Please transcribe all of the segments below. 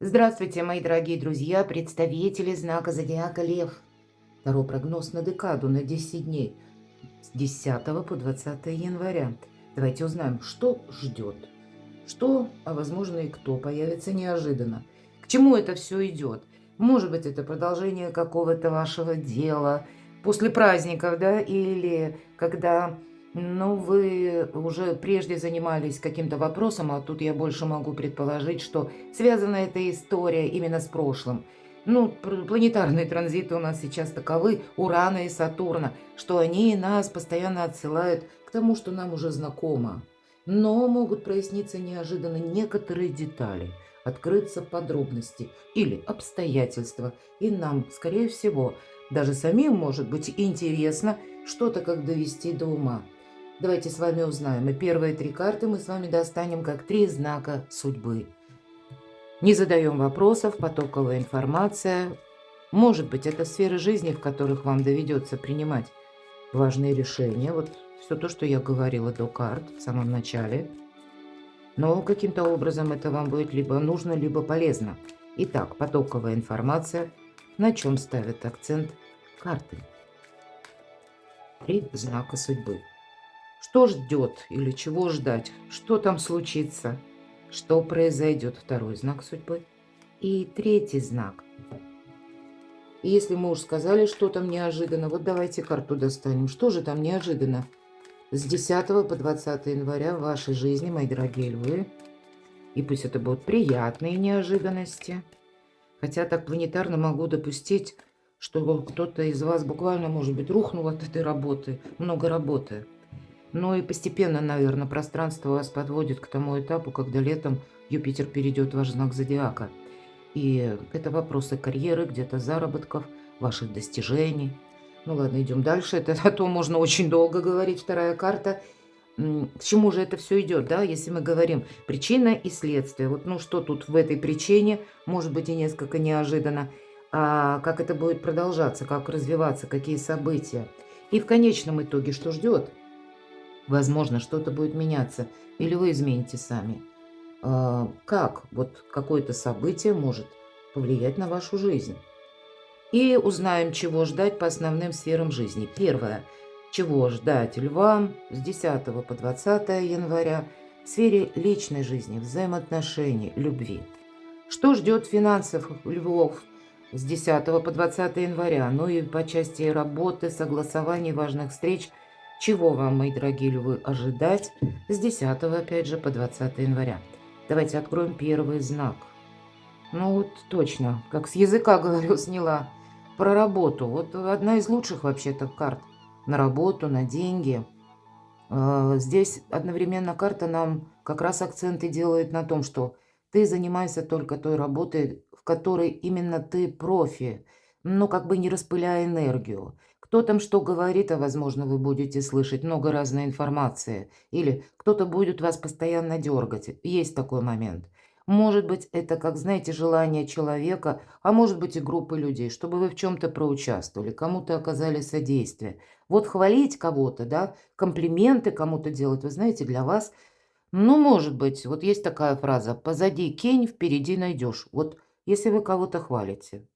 Здравствуйте, мои дорогие друзья, представители знака Зодиака Лев. Второй прогноз на декаду на 10 дней с 10 по 20 января. Давайте узнаем, что ждет, что, а возможно и кто появится неожиданно. К чему это все идет? Может быть, это продолжение какого-то вашего дела после праздников, да, или когда, ну, вы уже прежде занимались каким-то вопросом, а тут я больше могу предположить, что связана эта история именно с прошлым. Ну, планетарные транзиты у нас сейчас таковы, Урана и Сатурна, что они нас постоянно отсылают к тому, что нам уже знакомо. Но могут проясниться неожиданно некоторые детали, открыться подробности или обстоятельства, и нам, скорее всего, даже самим может быть интересно что-то как довести до ума. Давайте с вами узнаем. И первые три карты мы с вами достанем как три знака судьбы. Не задаем вопросов, потоковая информация. Может быть, это сферы жизни, в которых вам доведется принимать важные решения. Вот все то, что я говорила до карт в самом начале. Но каким-то образом это вам будет либо нужно, либо полезно. Итак, потоковая информация. На чем ставят акцент карты? Три знака судьбы. Что ждет или чего ждать? Что там случится? Что произойдет? Второй знак судьбы. И третий знак. И если мы уж сказали, что там неожиданно, вот давайте карту достанем. Что же там неожиданно? С 10 по 20 января в вашей жизни, мои дорогие львы. И пусть это будут приятные неожиданности. Хотя так планетарно могу допустить, что кто-то из вас буквально, может быть, рухнул от этой работы, много работы. Но и постепенно, наверное, пространство вас подводит к тому этапу, когда летом Юпитер перейдет в ваш знак зодиака. И это вопросы карьеры, где-то заработков, ваших достижений. Ну ладно, идем дальше. Это о том можно очень долго говорить. Вторая карта. К чему же это все идет, да, если мы говорим причина и следствие. Вот, ну, что тут в этой причине, может быть, и несколько неожиданно, а как это будет продолжаться, как развиваться, какие события. И в конечном итоге что ждет? Возможно, что-то будет меняться, или вы измените сами. Как вот какое-то событие может повлиять на вашу жизнь. И узнаем, чего ждать по основным сферам жизни. Первое. Чего ждать львам с 10 по 20 января в сфере личной жизни, взаимоотношений, любви. Что ждет финансов львов с 10 по 20 января? Ну и по части работы, согласований, важных встреч. Чего вам, мои дорогие львы, ожидать с 10 опять же по 20 января? Давайте откроем первый знак. Ну вот точно, как с языка, говорю, сняла. Про работу. Вот одна из лучших вообще-то карт. На работу, на деньги. Здесь одновременно карта нам как раз акценты делает на том, что ты занимаешься только той работой, в которой именно ты профи, но как бы не распыляя энергию. Кто там что говорит, а возможно вы будете слышать много разной информации, или кто-то будет вас постоянно дергать. Есть такой момент. Может быть, это, как знаете, желание человека, а может быть и группы людей, чтобы вы в чем-то проучаствовали, кому-то оказали содействие. Вот хвалить кого-то, да, комплименты кому-то делать, вы знаете, для вас, ну, может быть, вот есть такая фраза: «Позади кинь, впереди найдешь». Вот если вы кого-то хвалите,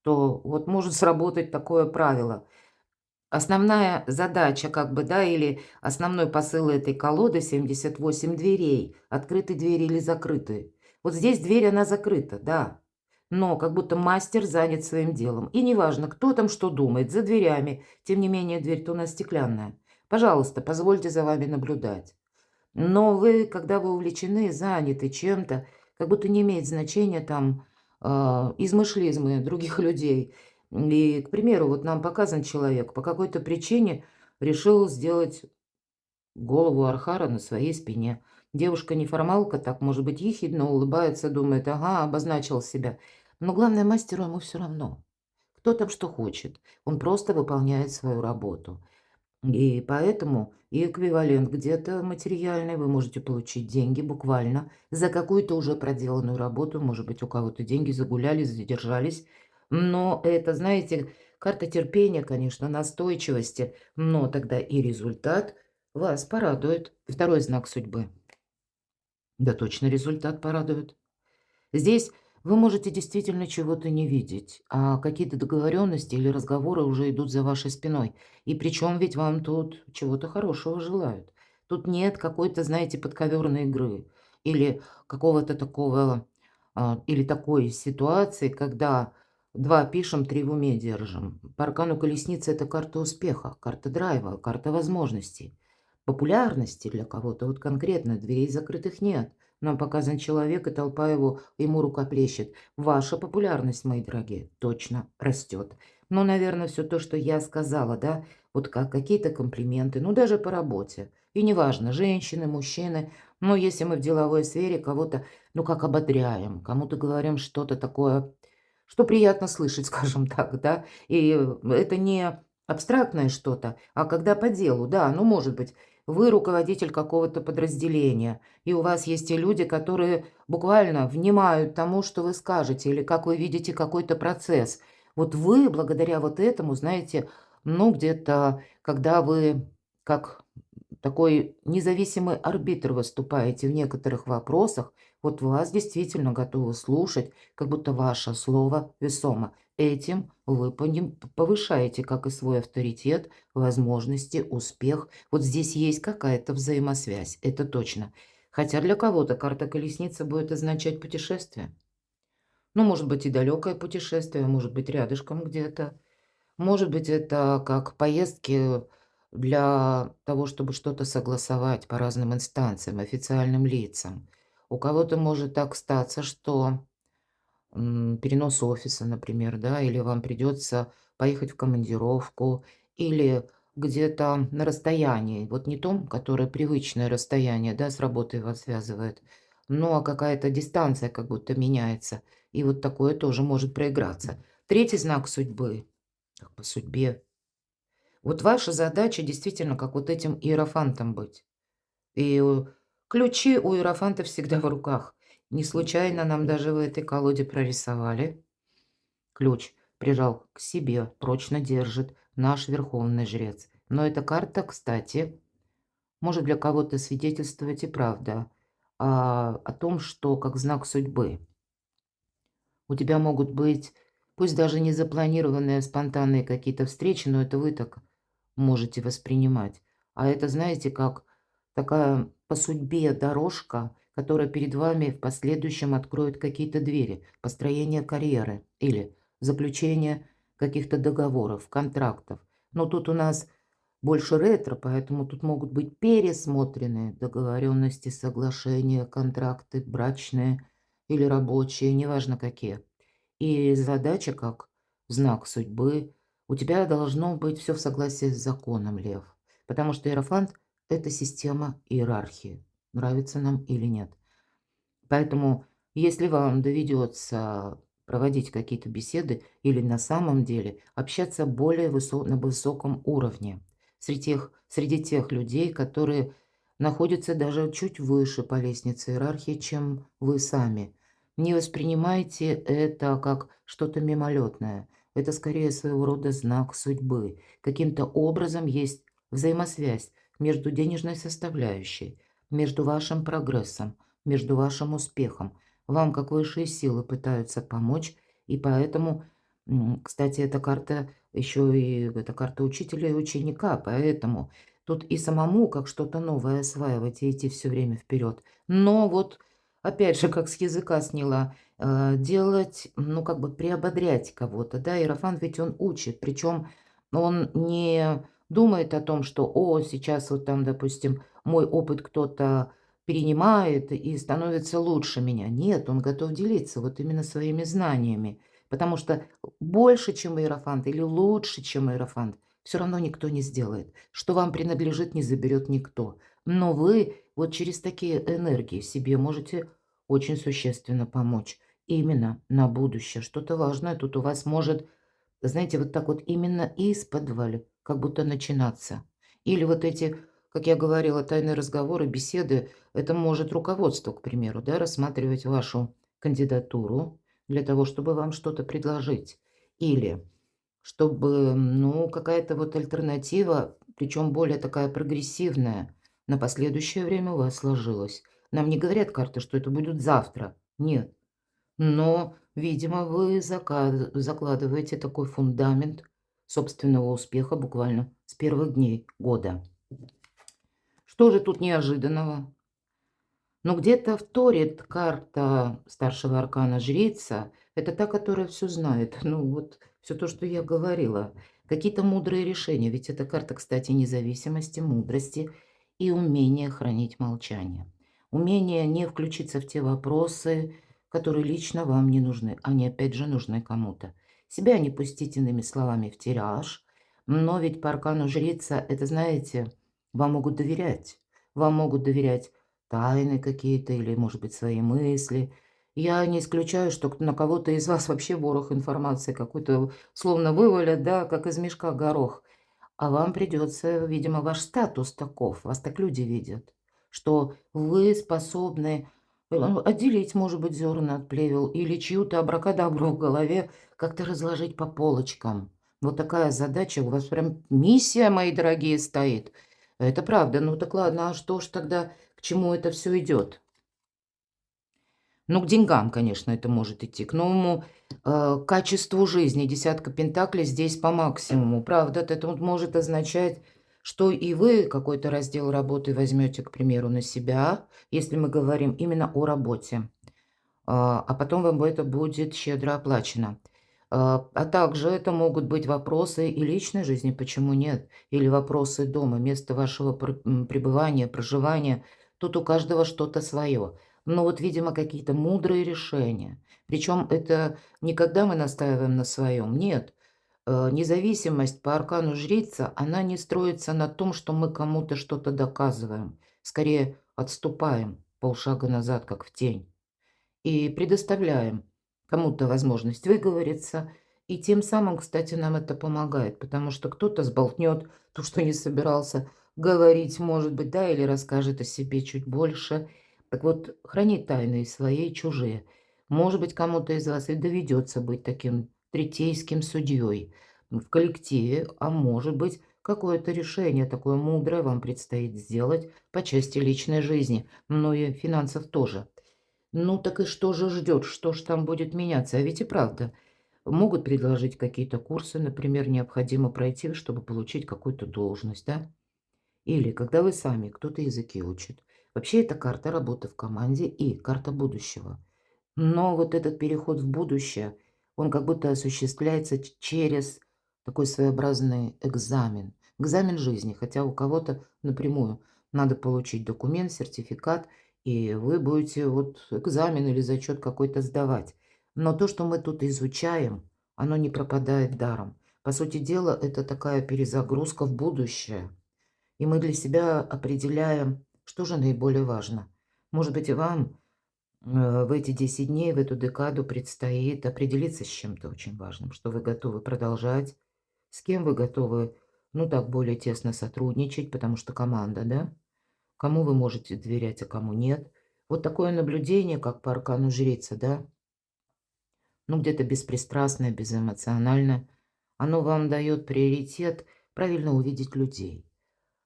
то вот может сработать такое правило. Основная задача, как бы, да, или основной посыл этой колоды 78 дверей. Открыты двери или закрыты. Вот здесь дверь, она закрыта, да. Но как будто мастер занят своим делом. И неважно, кто там что думает, за дверями. Тем не менее, дверь-то у нас стеклянная. Пожалуйста, позвольте за вами наблюдать. Но вы, когда вы увлечены, заняты чем-то, как будто не имеет значения там измышлизмы других людей. И, к примеру, вот нам показан человек по какой-то причине решил сделать голову архара на своей спине. Девушка-неформалка так, может быть, ехидно улыбается, думает, ага, обозначил себя. Но главное, мастеру ему все равно. Кто там что хочет. Он просто выполняет свою работу. И поэтому и эквивалент где-то материальный, вы можете получить деньги буквально за какую-то уже проделанную работу. Может быть, у кого-то деньги загуляли, задержались. Но это, знаете, карта терпения, конечно, настойчивости, но тогда и результат вас порадует. Второй знак судьбы. Да точно результат порадует. Здесь Вы можете действительно чего-то не видеть, а какие-то договоренности или разговоры уже идут за вашей спиной. И причем ведь вам тут чего-то хорошего желают. Тут нет какой-то, знаете, подковерной игры или какого-то такого, или такой ситуации, когда два пишем, три в уме держим. По аркану колесницы это карта успеха, карта драйва, карта возможностей. Популярности для кого-то, вот конкретно, дверей закрытых нет. Нам показан человек, и толпа ему рукоплещет. Ваша популярность, мои дорогие, точно растет. Ну, наверное, все то, что я сказала, да, вот как какие-то комплименты, ну, даже по работе. И неважно, женщины, мужчины, но если мы в деловой сфере кого-то, ну, как ободряем, кому-то говорим что-то такое, что приятно слышать, скажем так, да, и это не абстрактное что-то, а когда по делу, да, ну, может быть, вы руководитель какого-то подразделения, и у вас есть те люди, которые буквально внимают тому, что вы скажете, или как вы видите какой-то процесс. Вот вы благодаря вот этому, знаете, ну, где-то, когда вы как такой независимый арбитр выступаете в некоторых вопросах, вот вас действительно готовы слушать, как будто ваше слово весомо. Этим вы повышаете как и свой авторитет, возможности, успех. Вот здесь есть какая-то взаимосвязь, это точно. Хотя для кого-то карта колесницы будет означать путешествие. Ну, может быть, и далекое путешествие, может быть, рядышком где-то. Может быть, это как поездки для того, чтобы что-то согласовать по разным инстанциям, официальным лицам. У кого-то может так статься, что перенос офиса, например, да, или вам придется поехать в командировку, или где-то на расстоянии, вот не том, которое привычное расстояние, да, с работой вас связывает, ну, а какая-то дистанция как будто меняется, и вот такое тоже может проиграться. Третий знак судьбы, как по судьбе. Вот ваша задача действительно как вот этим иерофантом быть. И ключи у иерофанта всегда в руках. Не случайно нам даже в этой колоде прорисовали. Ключ прижал к себе, прочно держит наш верховный жрец. Но эта карта, кстати, может для кого-то свидетельствовать и правда о том, что как знак судьбы. У тебя могут быть, пусть даже не запланированные, спонтанные какие-то встречи, но это вы так можете воспринимать. А это, знаете, как такая по судьбе дорожка, которая перед вами в последующем откроет какие-то двери, построение карьеры или заключение каких-то договоров, контрактов. Но тут у нас больше ретро, поэтому тут могут быть пересмотренные договоренности, соглашения, контракты брачные или рабочие, неважно какие. И задача как знак судьбы. У тебя должно быть все в согласии с законом, Лев. Потому что иерофант– это система иерархии. Нравится нам или нет. Поэтому, если вам доведется проводить какие-то беседы или на самом деле общаться более на высоком уровне среди тех людей, которые находятся даже чуть выше по лестнице иерархии, чем вы сами. Не воспринимайте это как что-то мимолетное. Это скорее своего рода знак судьбы. Каким-то образом есть взаимосвязь между денежной составляющей, между вашим прогрессом, между вашим успехом. Вам, как высшие силы, пытаются помочь, и поэтому, кстати, эта карта еще и эта карта учителя и ученика, поэтому тут и самому как что-то новое осваивать и идти все время вперед. Но вот, опять же, как с языка сняла, делать, ну, как бы приободрять кого-то, да, иерофант ведь он учит, причем он не думает о том, что, о, сейчас вот там, допустим, мой опыт кто-то перенимает и становится лучше меня. Нет, он готов делиться вот именно своими знаниями, потому что больше, чем иерофант, или лучше, чем иерофант, все равно никто не сделает. Что вам принадлежит, не заберет никто. Но вы вот через такие энергии себе можете очень существенно помочь. Именно на будущее. Что-то важное тут у вас может, знаете, вот так вот именно из-подваль, как будто начинаться. Или вот эти, как я говорила, тайные разговоры, беседы, это может руководство, к примеру, да, рассматривать вашу кандидатуру для того, чтобы вам что-то предложить. Или чтобы, ну, какая-то вот альтернатива, причем более такая прогрессивная, на последующее время у вас сложилась. Нам не говорят карты, что это будет завтра. Нет. Но, видимо, вы закладываете такой фундамент собственного успеха буквально с первых дней года. Что же тут неожиданного? Но где-то вторит карта старшего аркана жрица. Это та, которая все знает. Ну вот все то, что я говорила. Какие-то мудрые решения. Ведь эта карта, кстати, независимости, мудрости и умения хранить молчание. Умение не включиться в те вопросы, которые лично вам не нужны. Они, опять же, нужны кому-то. Себя не пустить иными словами в тираж. Но ведь по аркану жрица, это, знаете, вам могут доверять. Вам могут доверять тайны какие-то или, может быть, свои мысли. Я не исключаю, что на кого-то из вас вообще ворох информации какой-то словно вывалят, да, как из мешка горох. А вам придется, видимо, ваш статус таков, вас так люди видят, что вы способны отделить, может быть, зерна от плевел или чью-то абракадабру в голове как-то разложить по полочкам. Вот такая задача у вас прям миссия, мои дорогие, стоит. Это правда. Ну так ладно, а что ж тогда, к чему это все идет? Ну, к деньгам, конечно, это может идти, к новому, качеству жизни. Десятка пентаклей здесь по максимуму. Правда, это вот может означать, что и вы какой-то раздел работы возьмете, к примеру, на себя, если мы говорим именно о работе, а потом вам это будет щедро оплачено. А также это могут быть вопросы и личной жизни, почему нет? Или вопросы дома, места вашего пребывания, проживания. Тут у каждого что-то свое. Но вот, видимо, какие-то мудрые решения. Причем это не когда мы настаиваем на своем, нет. Независимость по аркану жрица, она не строится на том, что мы кому-то что-то доказываем. Скорее, отступаем полшага назад, как в тень и предоставляем кому-то возможность выговориться. И тем самым, кстати, нам это помогает, потому что кто-то сболтнет то, что не собирался говорить, может быть, да, или расскажет о себе чуть больше. Так вот, храни тайны и свои, и чужие. Может быть, кому-то из вас и доведется быть таким третейским судьей в коллективе, а может быть, какое-то решение такое мудрое вам предстоит сделать по части личной жизни, но и финансов тоже. Ну так и что же ждет? Что ж там будет меняться? А ведь и правда, могут предложить какие-то курсы, например, необходимо пройти, чтобы получить какую-то должность, да? Или когда вы сами кто-то языки учит. Вообще это карта работы в команде и карта будущего. Но вот этот переход в будущее, он как будто осуществляется через такой своеобразный экзамен. Экзамен жизни, хотя у кого-то напрямую надо получить документ, сертификат, и вы будете вот экзамен или зачет какой-то сдавать. Но то, что мы тут изучаем, оно не пропадает даром. По сути дела, это такая перезагрузка в будущее. И мы для себя определяем, что же наиболее важно. Может быть, и вам в эти 10 дней, в эту декаду предстоит определиться с чем-то очень важным, что вы готовы продолжать, с кем вы готовы, ну так, более тесно сотрудничать, потому что команда, да? Кому вы можете доверять, а кому нет. Вот такое наблюдение, как по аркану жрица, да, ну где-то беспристрастное, безэмоциональное, оно вам дает приоритет правильно увидеть людей.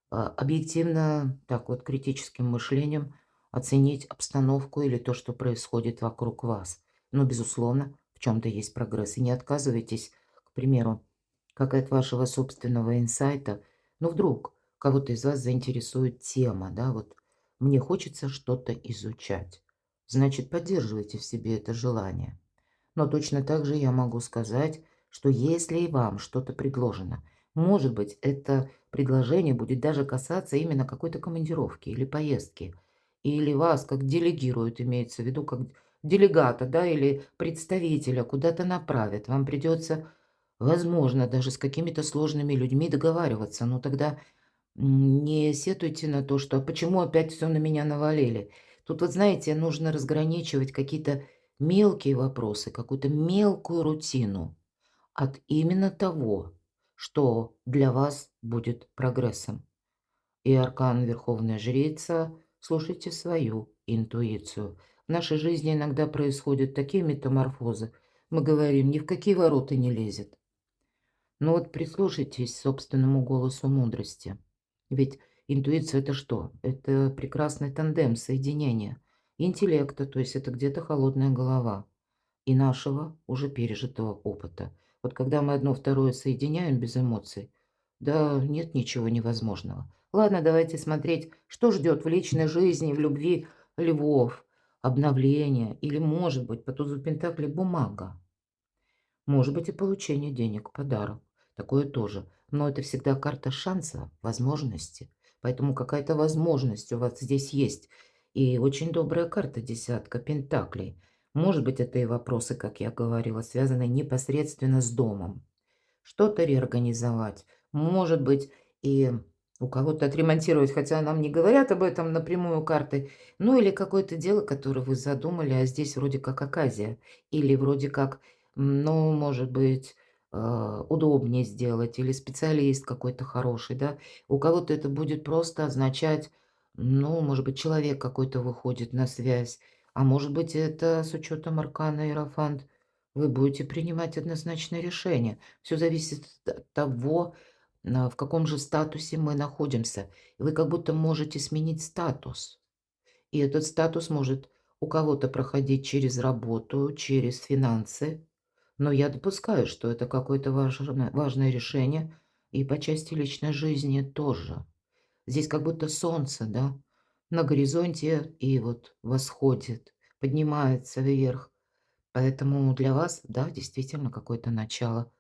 Объективно, так вот, критическим мышлением оценить обстановку или то, что происходит вокруг вас. Но, безусловно, в чем-то есть прогресс. И не отказывайтесь, к примеру, как от вашего собственного инсайта. Но вдруг кого-то из вас заинтересует тема, да, вот мне хочется что-то изучать. Значит, поддерживайте в себе это желание. Но точно так же я могу сказать, что если и вам что-то предложено, может быть, это предложение будет даже касаться именно какой-то командировки или поездки, или вас как делегируют, имеется в виду, как делегата, да, или представителя куда-то направят. Вам придется, возможно, даже с какими-то сложными людьми договариваться. Но тогда не сетуйте на то, что «а почему опять все на меня навалили?». Тут вот, знаете, нужно разграничивать какие-то мелкие вопросы, какую-то мелкую рутину от именно того, что для вас будет прогрессом. И аркан Верховная Жрица, слушайте свою интуицию. В нашей жизни иногда происходят такие метаморфозы. Мы говорим, ни в какие ворота не лезет. Но вот прислушайтесь к собственному голосу мудрости. Ведь интуиция– это что? Это прекрасный тандем, соединение интеллекта, то есть это где-то холодная голова, и нашего уже пережитого опыта. Вот когда мы одно второе соединяем без эмоций, да нет ничего невозможного. Ладно, давайте смотреть, что ждет в личной жизни, в любви львов, обновление или, может быть, по тузу Пентакли бумага. Может быть и получение денег, подарок. Такое тоже. Но это всегда карта шанса, возможности. Поэтому какая-то возможность у вас здесь есть. И очень добрая карта десятка пентаклей. Может быть, это и вопросы, как я говорила, связанные непосредственно с домом. Что-то реорганизовать. Может быть, и у кого-то отремонтировать, хотя нам не говорят об этом напрямую карты. Ну или какое-то дело, которое вы задумали, а здесь вроде как оказия. Или вроде как, ну, может быть, удобнее сделать. Или специалист какой-то хороший, да. У кого-то это будет просто означать, ну, может быть, человек какой-то выходит на связь. А может быть, это с учетом аркана Иерофант. Вы будете принимать однозначное решение. Все зависит от того, в каком же статусе мы находимся. И вы как будто можете сменить статус. И этот статус может у кого-то проходить через работу, через финансы. Но я допускаю, что это какое-то важное решение и по части личной жизни тоже. Здесь как будто солнце, да, на горизонте и вот восходит, поднимается вверх. Поэтому для вас, да, действительно какое-то начало.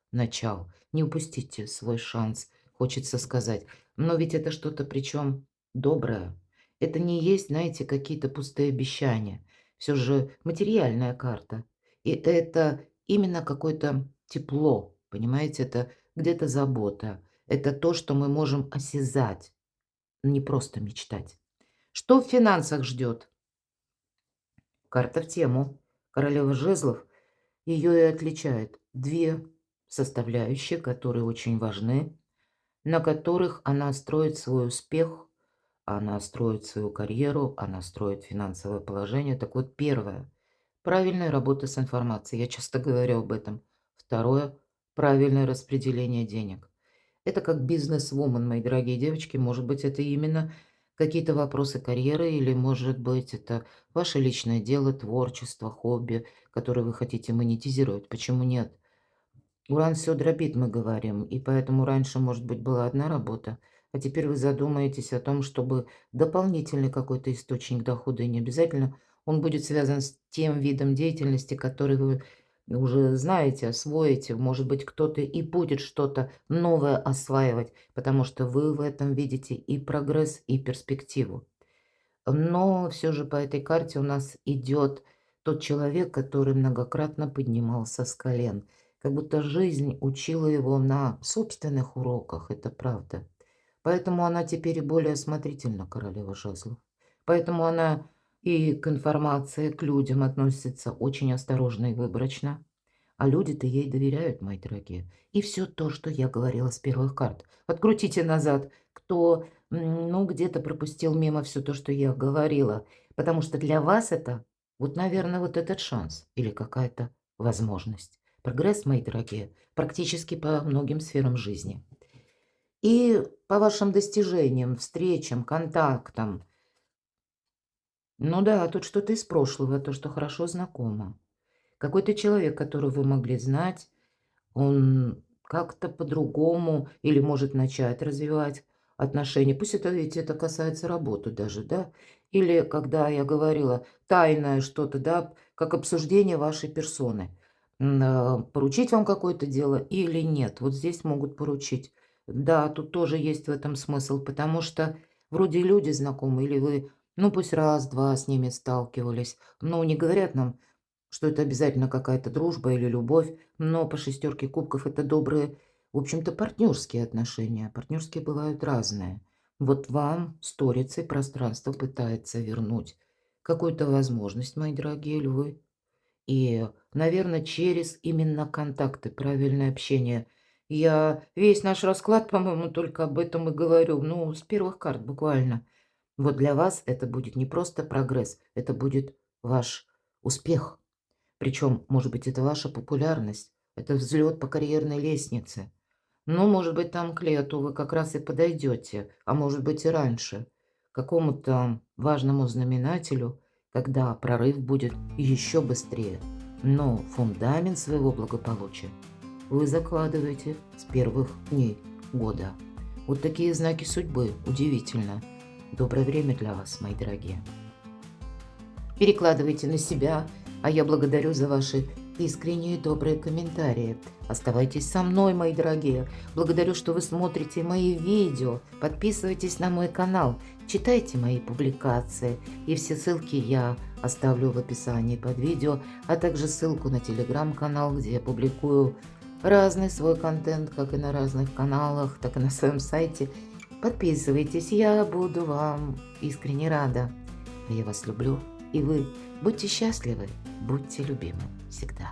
Не упустите свой шанс, хочется сказать. Но ведь это что-то причем доброе. Это не есть, знаете, какие-то пустые обещания. Все же материальная карта. И это именно какое-то тепло, понимаете, это где-то забота. Это то, что мы можем осязать, не просто мечтать. Что в финансах ждет? Карта в тему. Королева жезлов. Ее и отличает 2 составляющие, которые очень важны, на которых она строит свой успех, она строит свою карьеру, она строит финансовое положение. Так вот, первое — правильная работа с информацией. Я часто говорю об этом. Второе — правильное распределение денег. Это как бизнес-вумен, мои дорогие девочки. Может быть, это именно какие-то вопросы карьеры или, может быть, это ваше личное дело, творчество, хобби, которое вы хотите монетизировать. Почему нет? Уран все дробит, мы говорим, и поэтому раньше, может быть, была одна работа, а теперь вы задумаетесь о том, чтобы дополнительный какой-то источник дохода, и не обязательно он будет связан с тем видом деятельности, который вы уже знаете, освоите. Может быть, кто-то и будет что-то новое осваивать, потому что вы в этом видите и прогресс, и перспективу. Но все же по этой карте у нас идет тот человек, который многократно поднимался с колен. Как будто жизнь учила его на собственных уроках, это правда. Поэтому она теперь и более осмотрительна, королева жезлов. Поэтому она и к информации, к людям относится очень осторожно и выборочно. А люди-то ей доверяют, мои дорогие. И все то, что я говорила с первых карт. Открутите назад, кто, ну, где-то пропустил мимо все то, что я говорила. Потому что для вас это, вот, наверное, вот этот шанс или какая-то возможность. Прогресс, мои дорогие, практически по многим сферам жизни. И по вашим достижениям, встречам, контактам. Ну да, тут что-то из прошлого, то, что хорошо знакомо. Какой-то человек, которого вы могли знать, он как-то по-другому или может начать развивать отношения. Пусть это ведь это касается работы даже, да? Или, когда я говорила, тайное что-то, да, как обсуждение вашей персоны. Поручить вам какое-то дело или нет? Вот здесь могут поручить. Да, тут тоже есть в этом смысл, потому что вроде люди знакомые, или вы, ну, пусть раз-два с ними сталкивались, но не говорят нам, что это обязательно какая-то дружба или любовь, но по шестерке кубков это добрые, в общем-то, партнерские отношения. Партнерские бывают разные. Вот вам сторицей пространство пытается вернуть какую-то возможность, мои дорогие львы. И, наверное, через именно контакты, правильное общение. Я весь наш расклад, по-моему, только об этом и говорю. Ну, с первых карт буквально. Вот для вас это будет не просто прогресс, это будет ваш успех. Причем, может быть, это ваша популярность, это взлет по карьерной лестнице. Ну, может быть, там к лету вы как раз и подойдете, а может быть и раньше, к какому-то важному знаменателю, когда прорыв будет еще быстрее. но фундамент своего благополучия вы закладываете с первых дней года. Вот такие знаки судьбы. Удивительно. Доброе время для вас, мои дорогие. Перекладывайте на себя, а я благодарю за ваши искренние добрые комментарии. Оставайтесь со мной, мои дорогие. Благодарю, что вы смотрите мои видео. Подписывайтесь на мой канал, читайте мои публикации. И все ссылки я оставлю в описании под видео, а также ссылку на телеграм-канал, где я публикую разный свой контент, как и на разных каналах, так и на своем сайте. Подписывайтесь, я буду вам искренне рада. Я вас люблю, и вы будьте счастливы, будьте любимы всегда.